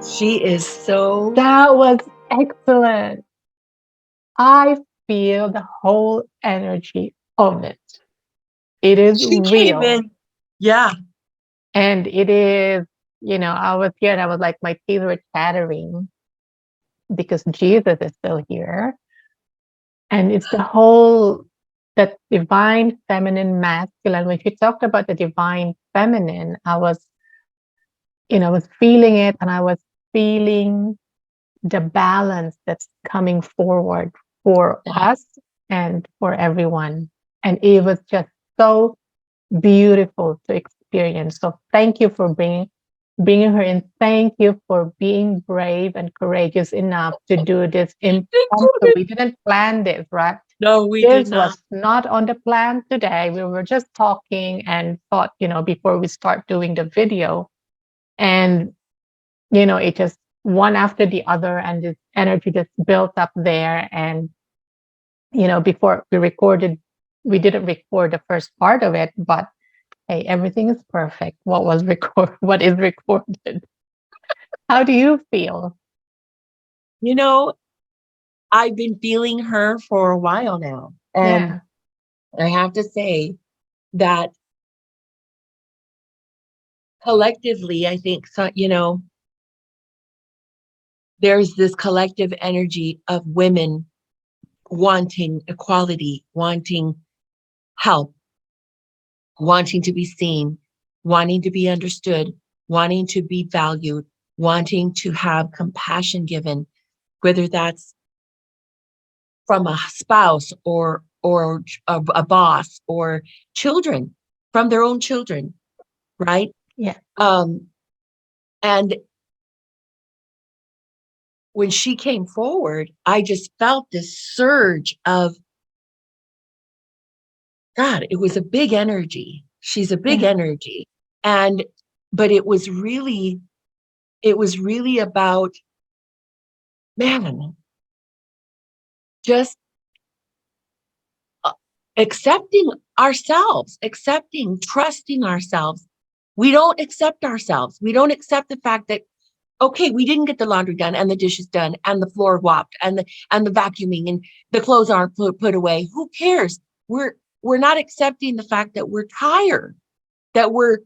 She is so, That was excellent. I feel the whole energy of it. It is she came real. in. Yeah. And it is, I was here and I was like, my teeth were chattering because Jesus is still here. And it's the whole, that divine feminine masculine. When she talked about the divine feminine, I was feeling it and I was feeling the balance that's coming forward for Yeah. us and for everyone. And it was just so beautiful to experience. So thank you for bringing her in. Thank you for being brave and courageous enough to do this impromptu. We didn't plan this, right? No, we did This not. was not on the plan today. We were just talking and thought, before we start doing the video. And, it just one after the other, and this energy just built up there. And, before we didn't record the first part of it, but hey, everything is perfect. What is recorded? How do you feel? You know, I've been feeling her for a while now. And Yeah. I have to say that collectively, I think, so, there's this collective energy of women wanting equality, wanting help, wanting to be seen, wanting to be understood, wanting to be valued, wanting to have compassion given, whether that's from a spouse or a boss or children, from their own children, right? Yeah. Um, and when she came forward, I just felt this surge of God. It was a big energy. She's a big Yeah. energy, and but it was really about, man, just uh, accepting ourselves, accepting, trusting ourselves. We don't accept ourselves. We don't accept the fact that, okay, we didn't get the laundry done and the dishes done and the floor whopped and the vacuuming and the clothes aren't put away. Who cares? We're not accepting the fact that we're tired, that we're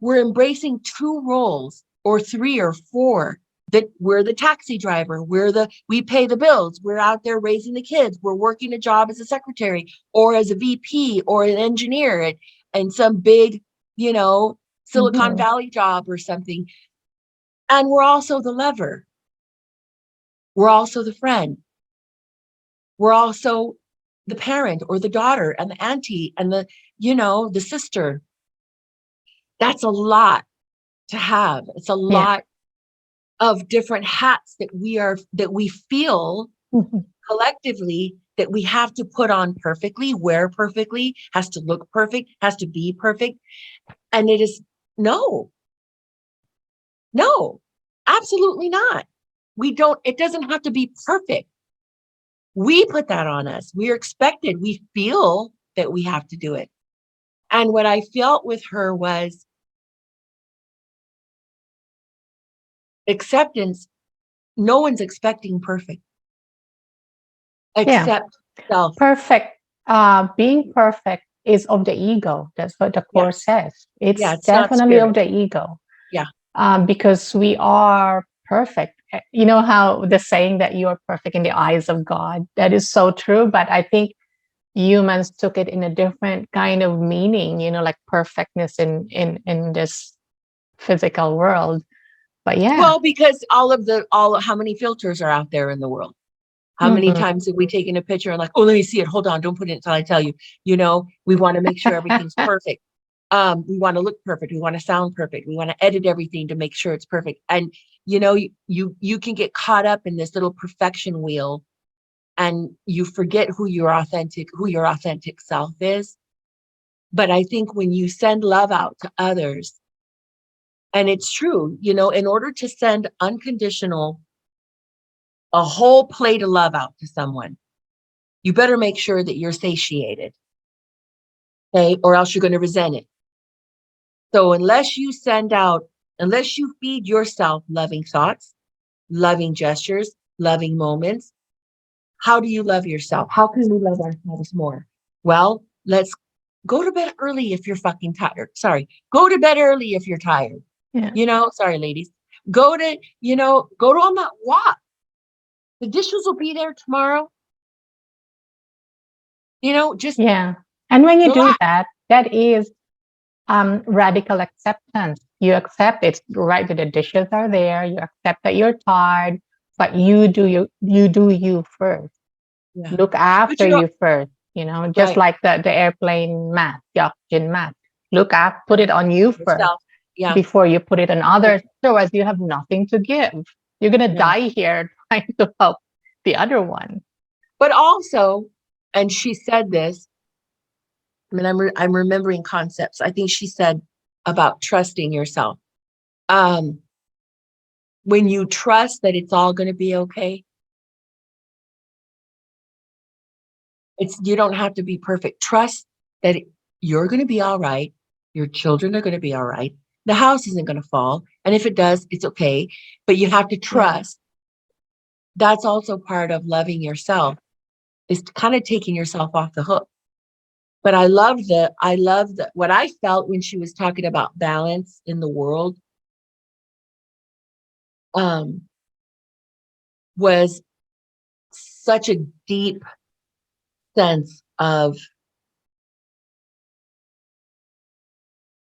embracing two roles or three or four, that we're the taxi driver, we pay the bills, we're out there raising the kids, we're working a job as a secretary or as a VP or an engineer and some big, you know, Silicon Mhm. Valley job or something. And we're also the lover. We're also the friend. We're also the parent or the daughter and the auntie and the sister. That's a lot to have. It's a Yeah. lot of different hats that we feel Mhm. collectively that we have to put on perfectly, wear perfectly, has to look perfect, has to be perfect. And it is no, no, absolutely not. It doesn't have to be perfect. We put that on us. We are expected. We feel that we have to do it. And what I felt with her was acceptance. No one's expecting perfect Yeah. except self. Perfect. Being perfect is of the ego. That's what the course Yes. says. Yeah, It's it's not definitely of spirit. the ego, Yeah. because we are perfect. You know how the saying that you are perfect in the eyes of God? That is so true. But I think humans took it in a different kind of meaning, like perfectness in this physical world. But yeah. Well, because how many filters are out there in the world? How many Mhm. times have we taken a picture and like, oh, let me see it. Hold on, don't put it until I tell you. We want to make sure everything's perfect. We want to look perfect. We want to sound perfect. We want to edit everything to make sure it's perfect. And you can get caught up in this little perfection wheel, and you forget who your authentic self is. But I think when you send love out to others, and it's true, in order to send unconditional, a whole plate of love out to someone, you better make sure that you're satiated, okay? Or else you're going to resent it. So unless you feed yourself loving thoughts, loving gestures, loving moments. How do you love yourself? How can we love ourselves more? Well, let's go to bed early if you're fucking tired. Sorry. Go to bed early if you're tired. Yeah. Sorry, ladies. Go to on that walk. The dishes will be there tomorrow. Just Yeah. And when you do relax. that, that is radical acceptance. You accept it's right that the dishes are there. You accept that you're tired, but you do you first. Yeah. Look But after you first. Just right. like the airplane mask, the oxygen mask. Put it on you first Yourself. Yeah. before you put it on others. Otherwise, you have nothing to give. You're gonna No. die here trying to help the other one. But also, and she said this, I mean, I'm remembering concepts. I think she said about trusting yourself. Um, when you trust that it's all going to be okay, you don't have to be perfect. Trust that you're going to be all right. Your children are going to be all right. The house isn't going to fall. And if it does, it's okay. But you have to Yeah. trust. That's also part of loving yourself, is kind of taking yourself off the hook. But I love the what I felt when she was talking about balance in the world, um, was such a deep sense of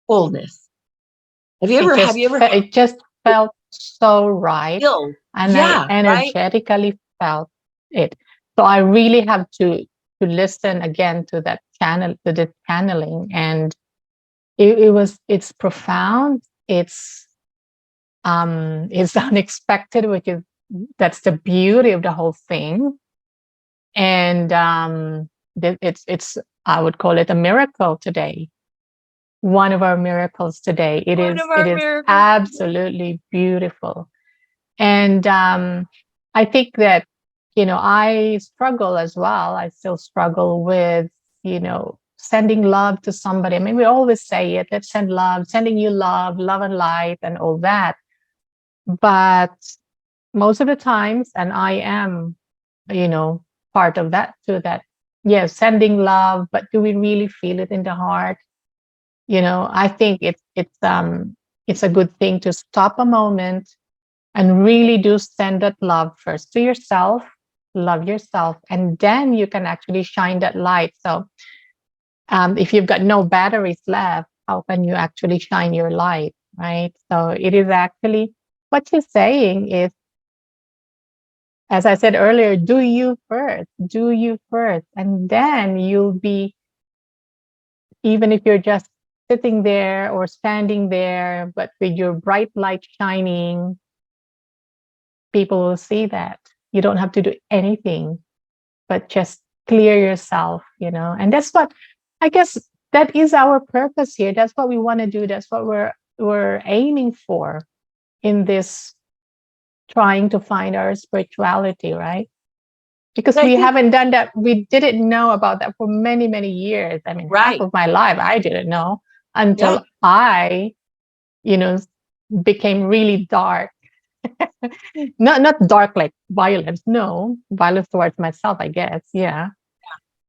fullness. Have you ever had It just felt so right, filled? and I Yeah, right. energetically felt it. So I really have to listen again to that channel, to this channeling, and it's profound. It's unexpected, which is that's the beauty of the whole thing. And it's I would call it a miracle today. One of our miracles today. It One is of it our is miracles. absolutely beautiful. And I think that I struggle as well. I still struggle with sending love to somebody. I mean, we always say it. Let's send love, sending you love and light, and all that. But most of the times, and I am, you know, part of that too, that yes, sending love, but do we really feel it in the heart? I think it's a good thing to stop a moment and really do send that love first to yourself, love yourself, and then you can actually shine that light. So if you've got no batteries left, how can you actually shine your light, right? So it is actually what you're saying is, as I said earlier, do you first, and then you'll be, even if you're just sitting there or standing there, but with your bright light shining, people will see that. You don't have to do anything but just clear yourself, and that's what I guess that is our purpose here. That's what we want to do. That's what we're aiming for in this, trying to find our spirituality, right? Because And I we think, haven't done that. We didn't know about that for many, many years. I mean, half right. of my life I didn't know Yeah. until I, you know, became really dark. Not dark like violence, no, violence towards myself, I guess. Yeah.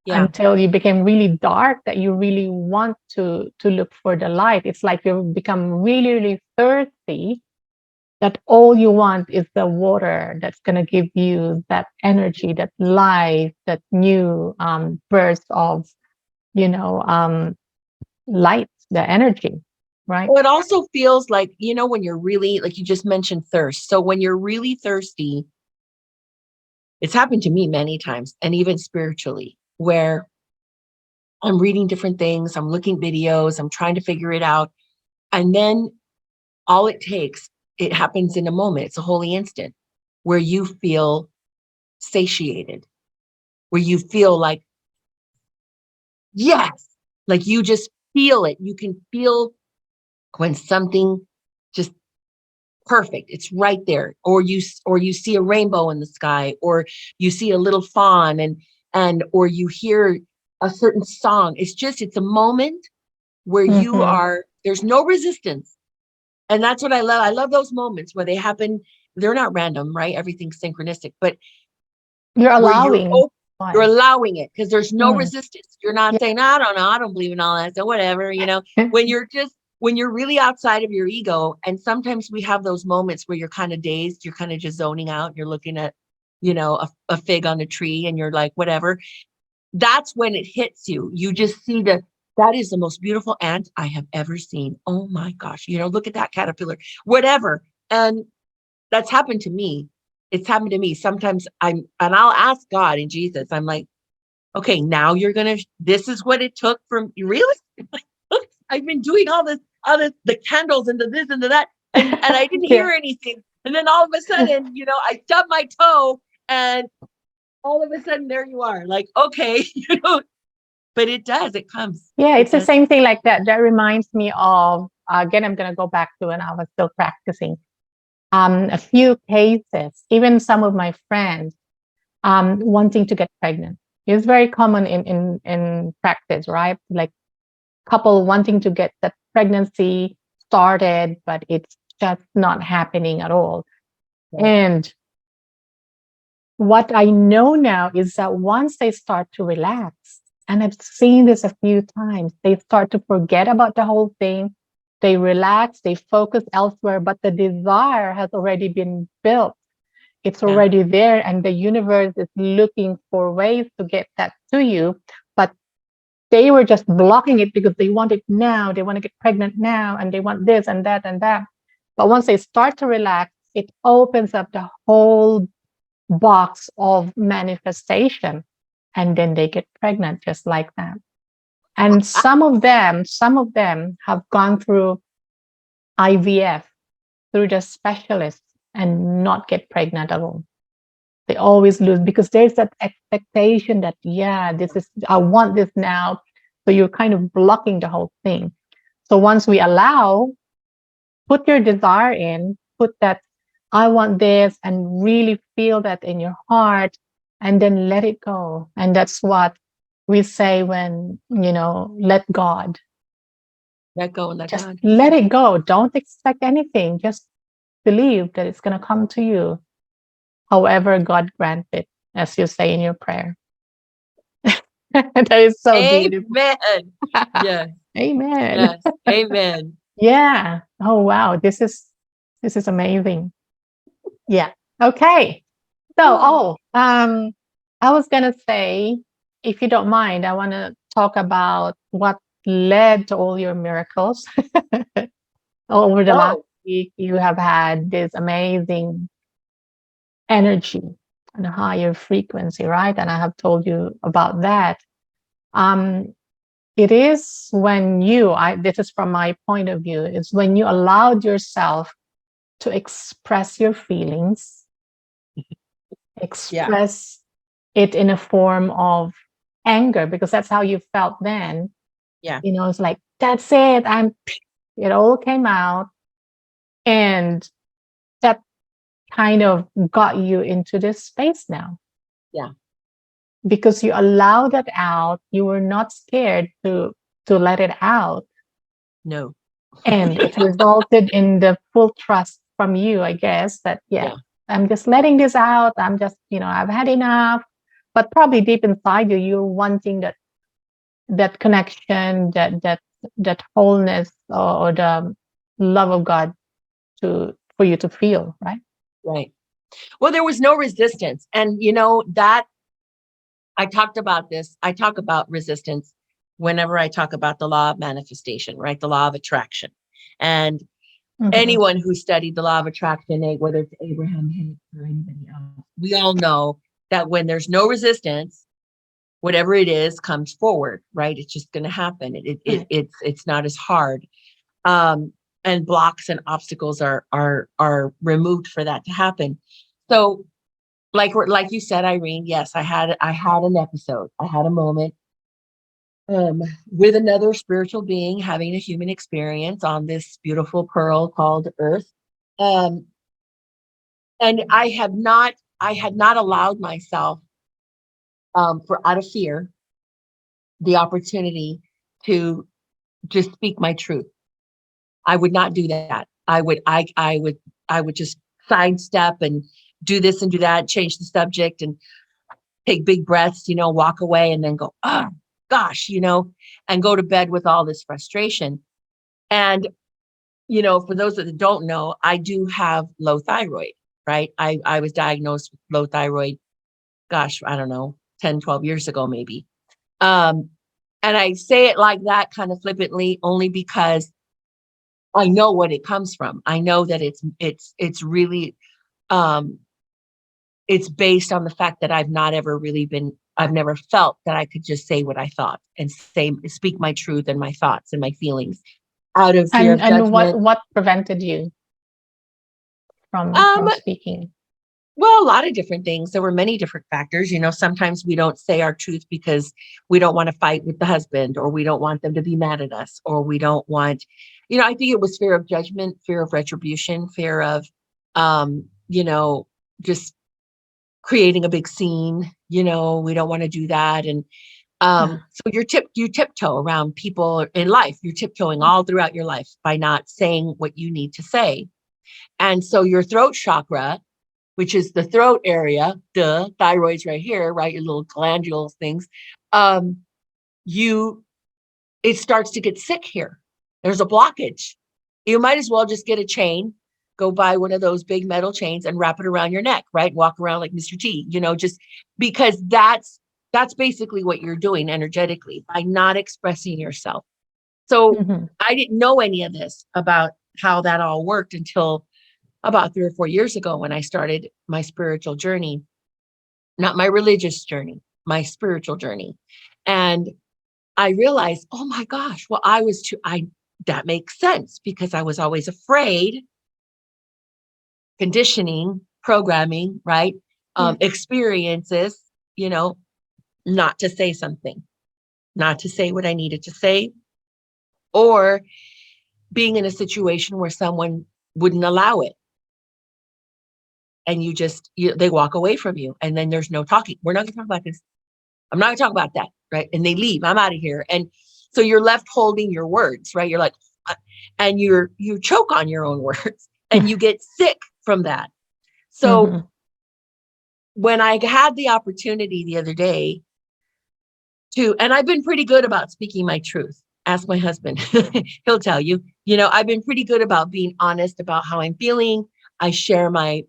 Yeah. Until you became really dark that you really want to look for the light. It's like you become really, really thirsty, that all you want is the water that's going to give you that energy, that life, that new burst of, you know, um, light, the energy, right? Well, it also feels like, when you're really, like you just mentioned, thirst. So when you're really thirsty, it's happened to me many times, and even spiritually, where I'm reading different things, I'm looking videos, I'm trying to figure it out. And then all it takes, it happens in a moment. It's a holy instant where you feel satiated, where you feel like, yes, like you just feel it. You can feel when something just perfect, it's right there. Or you see a rainbow in the sky, or you see a little fawn, or you hear a certain song. It's a moment where Mm-hmm. there's no resistance. And that's what I love. I love those moments where they happen they're not random, right? Everything's synchronistic, but You're where you're allowing open, you're one. allowing it because there's no Mm. resistance. You're not Yeah. saying, I don't know, I don't believe in all that, so whatever, when you're really outside of your ego, and sometimes we have those moments where you're kind of dazed, you're kind of just zoning out, you're looking at, a fig on a tree, and you're like, whatever. That's when it hits you. You just see that is the most beautiful ant I have ever seen. Oh my gosh, look at that caterpillar, whatever. And that's happened to me. It's happened to me. Sometimes and I'll ask God and Jesus, I'm like, okay, now this is what it took from you. Really? I've been doing all this, the candles and the this and the that, and I didn't Yeah. hear anything. And then all of a sudden, I stubbed my toe, and all of a sudden there you are. Like, okay, but it comes. Yeah, It it's the does. same thing like that. That reminds me of, again, I'm going to go back to when I was still practicing. A few cases, even some of my friends wanting to get pregnant. It's very common in practice, right? Like couple wanting to get the pregnancy started, but it's just not happening at all. Right. And what I know now is that once they start to relax, and I've seen this a few times, they start to forget about the whole thing. They relax, they focus elsewhere, but the desire has already been built. It's Yeah. already there, and the universe is looking for ways to get that to you. But they were just blocking it because they want it now. They want to get pregnant now, and they want this and that and that. But once they start to relax, it opens up the whole box of manifestation, and then they get pregnant just like that. And some of them have gone through IVF through the specialists and not get pregnant at all. They always lose because there's that expectation that, yeah, I want this now. So you're kind of blocking the whole thing. So once we allow, put your desire in, put that, I want this, and really feel that in your heart, and then let it go. And that's what we say when, let God. Let go and let Just God. let it go. Don't expect anything. Just believe that it's going to come to you, however God grants it, as you say in your prayer. That is so beautiful. Amen. Yes. Amen. Yes. Amen. Yeah. Oh wow. This is amazing. Yeah. Okay. So, I was gonna say, if you don't mind, I want to talk about what led to all your miracles. Over the last Oh, week, you have had this amazing energy and a higher frequency, right? And I have told you about that. Um, it is when this is from my point of view, it's when you allowed yourself to express your feelings, yeah. express it in a form of anger, because that's how you felt then. Yeah. It's like, that's it. It all came out. And that kind of got you into this space now Yeah. because you allowed that out. You were not scared to let it out. No. And it resulted in the full trust from you, I guess, that, yeah, Yeah. I'm just letting this out. I'm just, I've had enough. But probably deep inside you, you're wanting that connection, that wholeness, or the love of God for you to feel, right? Right. Well, there was no resistance. And that I talked about this. I talk about resistance whenever I talk about the law of manifestation, right? The law of attraction. And Mhm. anyone who studied the law of attraction, whether it's Abraham Hicks or anybody else, we all know that when there's no resistance, whatever it is comes forward, right? It's just going to happen. Right. It's not as hard. Um, and blocks and obstacles are removed for that to happen. So, like you said, Irene, yes, I had an episode. I had a moment with another spiritual being having a human experience on this beautiful pearl called Earth. Um, and I had not allowed myself, for out of fear, the opportunity to speak my truth. I would not do that. I would just sidestep and do this and do that, change the subject and take big breaths, walk away and then go, oh gosh, and go to bed with all this frustration. And, for those that don't know, I do have low thyroid, right? I was diagnosed with low thyroid, gosh, I don't know, 10, 12 years ago, maybe. And I say it like that kind of flippantly only because I know what it comes from. I know that it's really, um, it's based on the fact that I've never felt that I could just say what I thought and speak my truth and my thoughts and my feelings out of fear of And judgment. what prevented you Um, from speaking? well, a lot of different things. There were many different factors. Sometimes we don't say our truth because we don't want to fight with the husband, or we don't want them to be mad at us, or we don't want, I think it was fear of judgment, fear of retribution, fear of, just creating a big scene. We don't want to do that. And so you tiptoe around people in life. You're tiptoeing all throughout your life by not saying what you need to say. And so your throat chakra, which is the throat area, the thyroid's right here, right? Your little glandular things. Um, it starts to get sick here. There's a blockage. You might as well just get a chain, go buy one of those big metal chains and wrap it around your neck, right? Walk around like Mr. T, just because that's basically what you're doing energetically by not expressing yourself. So Mm-hmm. I didn't know any of this about how that all worked until about 3 or 4 years ago when I started my spiritual journey, not my religious journey, my spiritual journey. And I realized, oh my gosh, well, that makes sense because I was always afraid, conditioning, programming, right? Yeah. Experiences, you know, not to say something, not to say what I needed to say, or being in a situation where someone wouldn't allow it. And they walk away from you and then there's no talking. We're not going to talk about this. I'm not going to talk about that. Right. And they leave. I'm out of here. And so you're left holding your words, right? You're like, and you choke on your own words and you get sick from that. So Mm-hmm. when I had the opportunity the other day and I've been pretty good about speaking my truth. Ask my husband. He'll tell you, I've been pretty good about being honest about how I'm feeling. I share my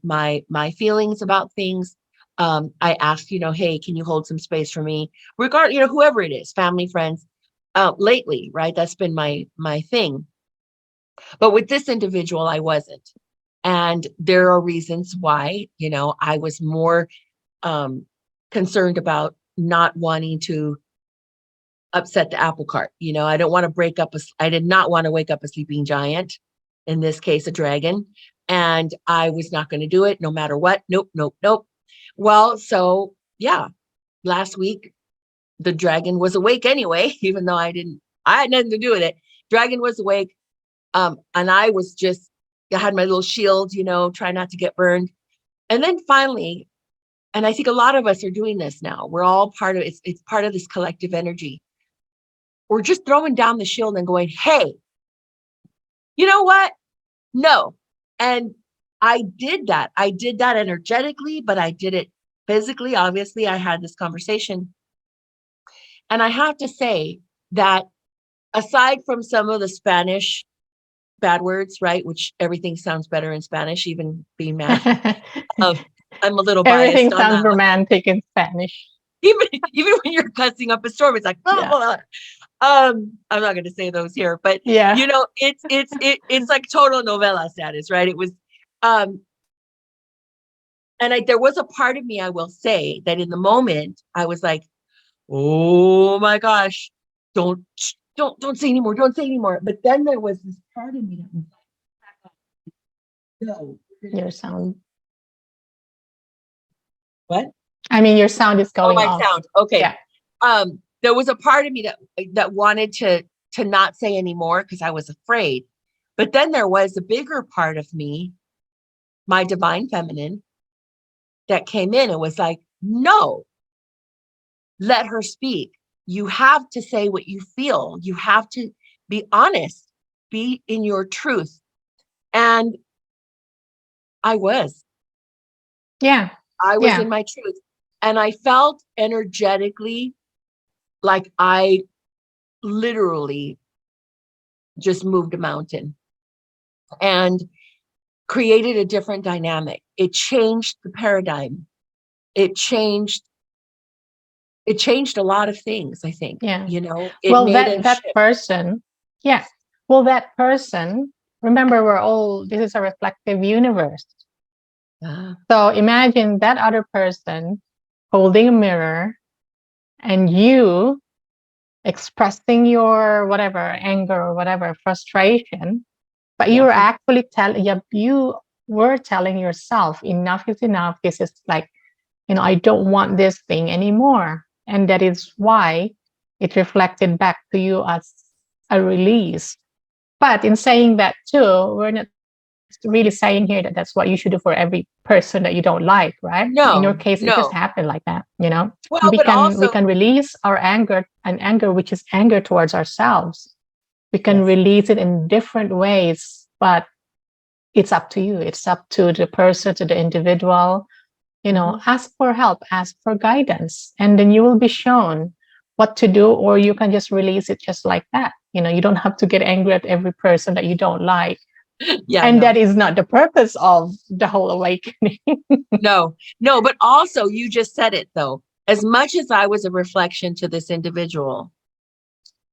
feelings about things. I ask, hey, can you hold some space for me? Whoever it is, family, friends, lately, right? That's been my thing. But with this individual, I wasn't. And there are reasons why, I was more um, concerned about not wanting to upset the apple cart. I did not want to wake up a sleeping giant, in this case, a dragon. And I was not going to do it no matter what. Nope, nope, nope. Well, so yeah, last week, the dragon was awake anyway, even though I had nothing to do with it. Dragon was awake. And I had my little shield, try not to get burned. And then finally, and I think a lot of us are doing this now. We're all part of it's part of this collective energy. We're just throwing down the shield and going, hey, you know what? No. And I did that. I did that energetically, but I did it physically. Obviously, I had this conversation. And I have to say that aside from some of the Spanish bad words, right, which everything sounds better in Spanish, even being mad, um, I'm a little Everything biased on sounds that one. romantic in Spanish. Even when you're cussing up a storm, it's like, blah, Yeah. blah, blah. I'm not going to say those here, but Yeah. it's like total novela status, right? It was, um, and there was a part of me, I will say, that in the moment I was like, oh my gosh, don't don't say anymore, don't say anymore. But then there was this part of me that was like, no, Your sound. what? I mean, your sound is Oh, going my off. sound. Okay. Yeah. There was a part of me that wanted to not say anymore because I was afraid. But then there was a bigger part of me, my divine feminine, that came in and was like, no, let her speak. You have to say what you feel. You have to be honest, be in your truth. And I was. Yeah. I was Yeah. in my truth. And I felt energetically like I literally just moved a mountain and created a different dynamic. It changed the paradigm. It changed it changed a lot of things, I think. Yeah. It Well, made a that shift. person, yeah. Well, that person, remember, this is a reflective universe. Ah, So imagine that other person holding a mirror and you expressing your whatever anger or whatever frustration, but you yeah. were actually you were telling yourself enough is enough. This is like, I don't want this thing anymore. And that is why it reflected back to you as a release. But in saying that too, we're not really saying here that that's what you should do for every person that you don't like, right? In your No, case, it just no. happened like that, Well, we but can also, release our anger, and anger which is anger towards ourselves. We can yes. release it in different ways, but it's up to you. It's up to the person, to the individual. Mhm. Ask for help, ask for guidance, and then you will be shown what to do, or you can just release it just like that. You don't have to get angry at every person that you don't like. Yeah, And that no. is not the purpose of the whole awakening. No, no, but also you just said it though. As much as I was a reflection to this individual,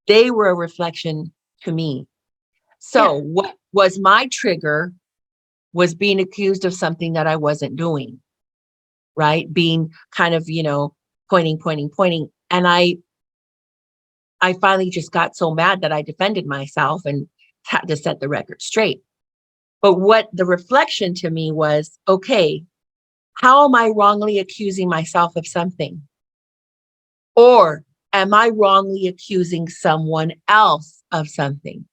they were a reflection to me. Yeah. So what was my trigger was being accused of something that I wasn't doing, right? Being kind of, pointing, pointing, pointing. And I finally just got so mad that I defended myself and had to set the record straight. But what the reflection to me was, okay, how am I wrongly accusing myself of something? Or am I wrongly accusing someone else of something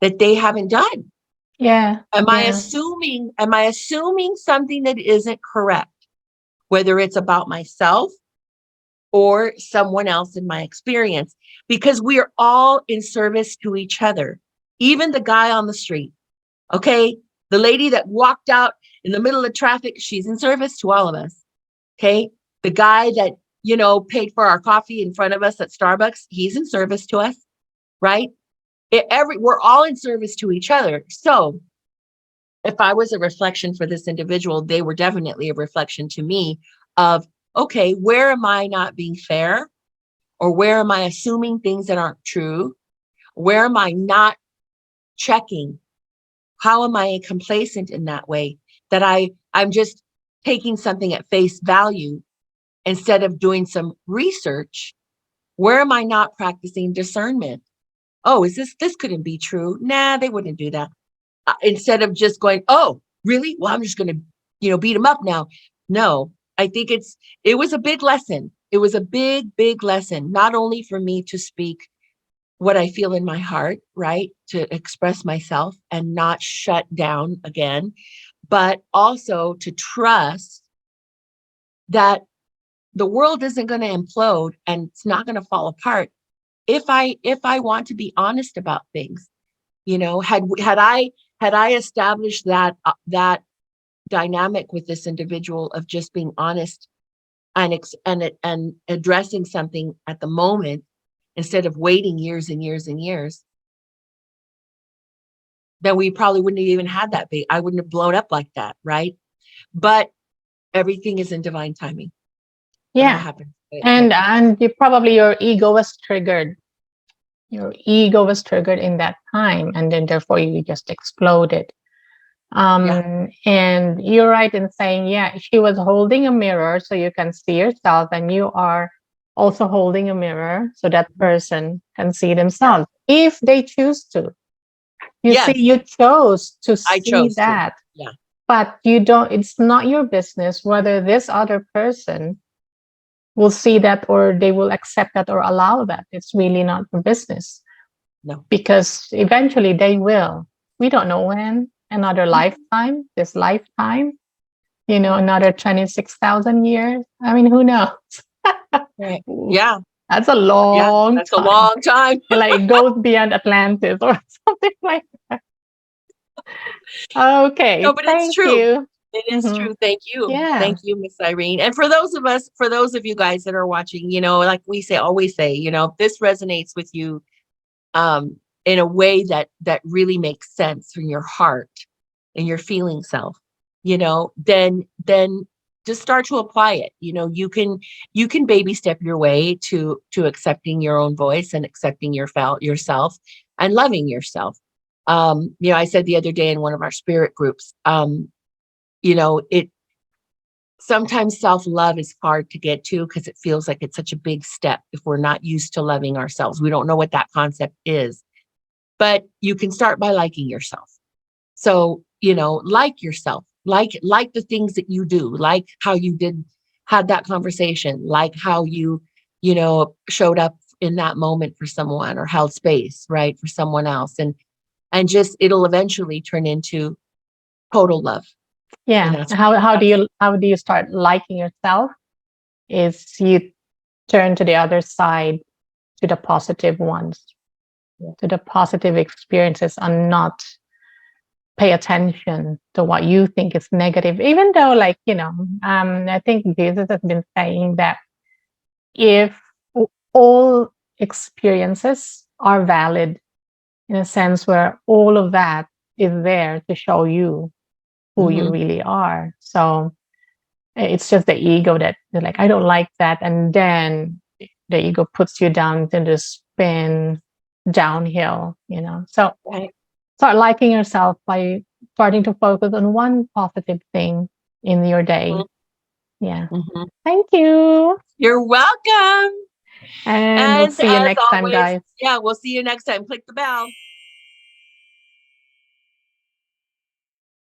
that they haven't done? Yeah. Yeah. Am I assuming something that isn't correct, whether it's about myself or someone else in my experience? Because we are all in service to each other. Even the guy on the street, okay? The lady that walked out in the middle of traffic, she's in service to all of us. Okay. The guy that, paid for our coffee in front of us at Starbucks, he's in service to us, right? We're all in service to each other. So if I was a reflection for this individual, they were definitely a reflection to me of, okay, where am I not being fair? Or where am I assuming things that aren't true? Where am I not checking? How am I complacent in that way that I'm just taking something at face value instead of doing some research? Where am I not practicing discernment? Oh, this couldn't be true. Nah, they wouldn't do that. Instead of just going, oh, really? Well, I'm just going to, beat them up now. No, I think it was a big lesson. It was a big, big lesson, not only for me to speak what I feel in my heart, right? To express myself and not shut down again, but also to trust that the world isn't going to implode and it's not going to fall apart if I want to be honest about things. Had I established that dynamic with this individual of just being honest and addressing something at the moment instead of waiting years and years and years, then we probably wouldn't have even had that big. I wouldn't have blown up like that, right? But everything is in divine timing. It all Yeah. happens. And your ego was triggered. Your ego was triggered in that time, and then therefore you just exploded. Yeah. And you're right in saying, yeah, she was holding a mirror so you can see yourself, and you are also holding a mirror so that person can see Yeah. themselves if they choose to. You see, Yes, you chose to I see chose to. that, Yeah. but you don't, it's not your business whether this other person will see that or they will accept that or allow that. It's really not your business No. because eventually they will. We don't know when, another Mhm. lifetime, this lifetime, another 26,000 years. I mean, who knows? Right. Ooh, Yeah. that's a Yeah. long That's a time. long time. Like it goes beyond Atlantis or something like that. Okay, No, but it's thank true. you. It is Hmm. true. Thank you. Yeah. Thank you, Miss Irene. And for those of you guys that are watching, like we always say, if this resonates with you, um, in a way that really makes sense from your heart and your feeling self, then just start to apply it. You can baby step your way to accepting your own voice and accepting yourself and loving yourself. I said the other day in one of our spirit groups, it sometimes self-love is hard to get to because it feels like it's such a big step if we're not used to loving ourselves. We don't know what that concept is, but you can start by liking yourself. So, like yourself, like the things that you do, like how you had that conversation, like how showed up in that moment for someone or held space, right, for someone else. And just it'll eventually turn into total love. And Yeah. that's How do you start liking yourself? Is you turn to the other side, to the positive ones, yeah. to the positive experiences, and not pay attention to what you think is negative. Even though, like, I think Jesus has been saying that if all experiences are valid, in a sense where all of that is there to show you who you Hmm. really are. So it's just the ego that they're like, I don't like that. And then the ego puts you down to the spin downhill. So Right. start liking yourself by starting to focus on one positive thing in your day. Yeah. Hmm. Thank you. You're welcome. And we'll And see you as next time, always, guys. yeah, we'll see you next time. Click the bell.